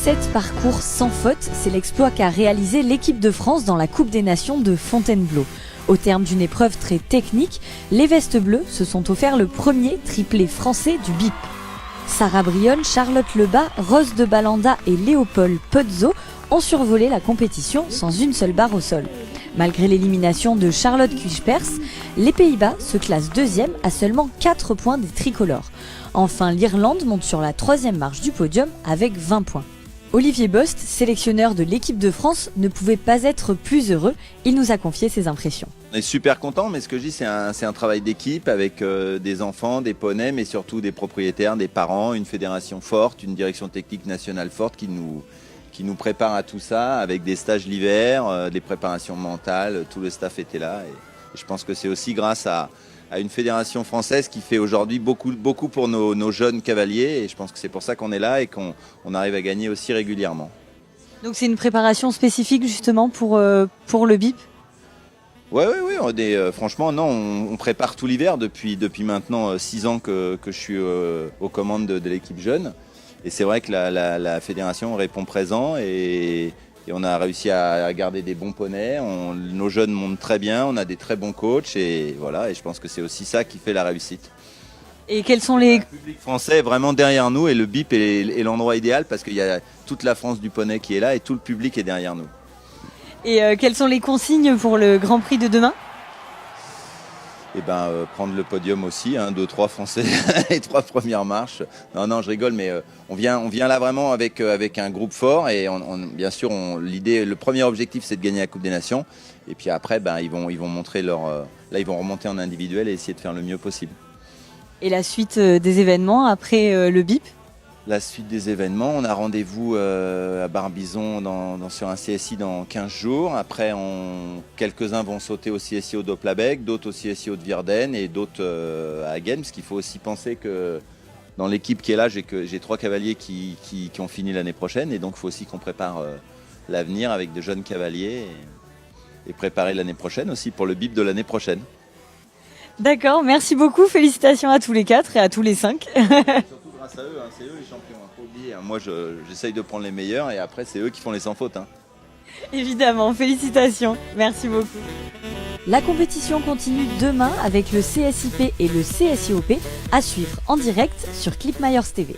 7 parcours sans faute, c'est l'exploit qu'a réalisé l'équipe de France dans la Coupe des Nations de Fontainebleau. Au terme d'une épreuve très technique, les Vestes Bleues se sont offert le premier triplé français du BIP. Sarah Brionne, Charlotte Lebas, Rose de Balanda et Léopold Pozzo ont survolé la compétition sans une seule barre au sol. Malgré l'élimination de Charlotte Cuijpers, les Pays-Bas se classent deuxième à seulement 4 points des tricolores. Enfin, l'Irlande monte sur la 3e marche du podium avec 20 points. Olivier Bost, sélectionneur de l'équipe de France, ne pouvait pas être plus heureux. Il nous a confié ses impressions. On est super content, mais ce que je dis, c'est un travail d'équipe avec des enfants, des poneys, mais surtout des propriétaires, des parents, une fédération forte, une direction technique nationale forte qui nous prépare à tout ça, avec des stages l'hiver, des préparations mentales, tout le staff était là. Et je pense que c'est aussi grâce à une fédération française qui fait aujourd'hui beaucoup pour nos jeunes cavaliers. Et je pense que c'est pour ça qu'on est là et qu'on arrive à gagner aussi régulièrement. Donc c'est une préparation spécifique justement pour le BIP ? Oui. Franchement, non, on prépare tout l'hiver depuis maintenant 6 ans que je suis aux commandes de l'équipe jeune. Et c'est vrai que la fédération répond présent et on a réussi à garder des bons poneys. Nos jeunes montent très bien, on a des très bons coachs et voilà. Et je pense que c'est aussi ça qui fait la réussite. Et quels sont les... Le public français est vraiment derrière nous et le BIP est l'endroit idéal parce qu'il y a toute la France du poney qui est là et tout le public est derrière nous. Et quelles sont les consignes pour le Grand Prix de demain ? Prendre le podium aussi, 2, 3 Français, les 3 premières marches. Non, je rigole, mais on vient là vraiment avec un groupe fort et bien sûr, le premier objectif, c'est de gagner la Coupe des Nations. Et puis après, ils vont montrer là, ils vont remonter en individuel et essayer de faire le mieux possible. Et la suite des événements après le BIP ? La suite des événements, on a rendez-vous à Barbizon sur un CSI dans 15 jours. Après, quelques-uns vont sauter au CSI au Doplabec, d'autres au CSI au de Virden et d'autres à Hagen. Parce qu'il faut aussi penser que dans l'équipe qui est là, j'ai 3 cavaliers qui ont fini l'année prochaine. Et donc, il faut aussi qu'on prépare l'avenir avec de jeunes cavaliers et préparer l'année prochaine aussi pour le BIP de l'année prochaine. D'accord, merci beaucoup. Félicitations à tous les 4 et à tous les 5. Grâce à eux, c'est eux les champions, faut oublier. Moi, j'essaye de prendre les meilleurs et après, c'est eux qui font les sans faute. Évidemment, félicitations. Merci beaucoup. La compétition continue demain avec le CSIP et le CSIOP à suivre en direct sur Clip Myers TV.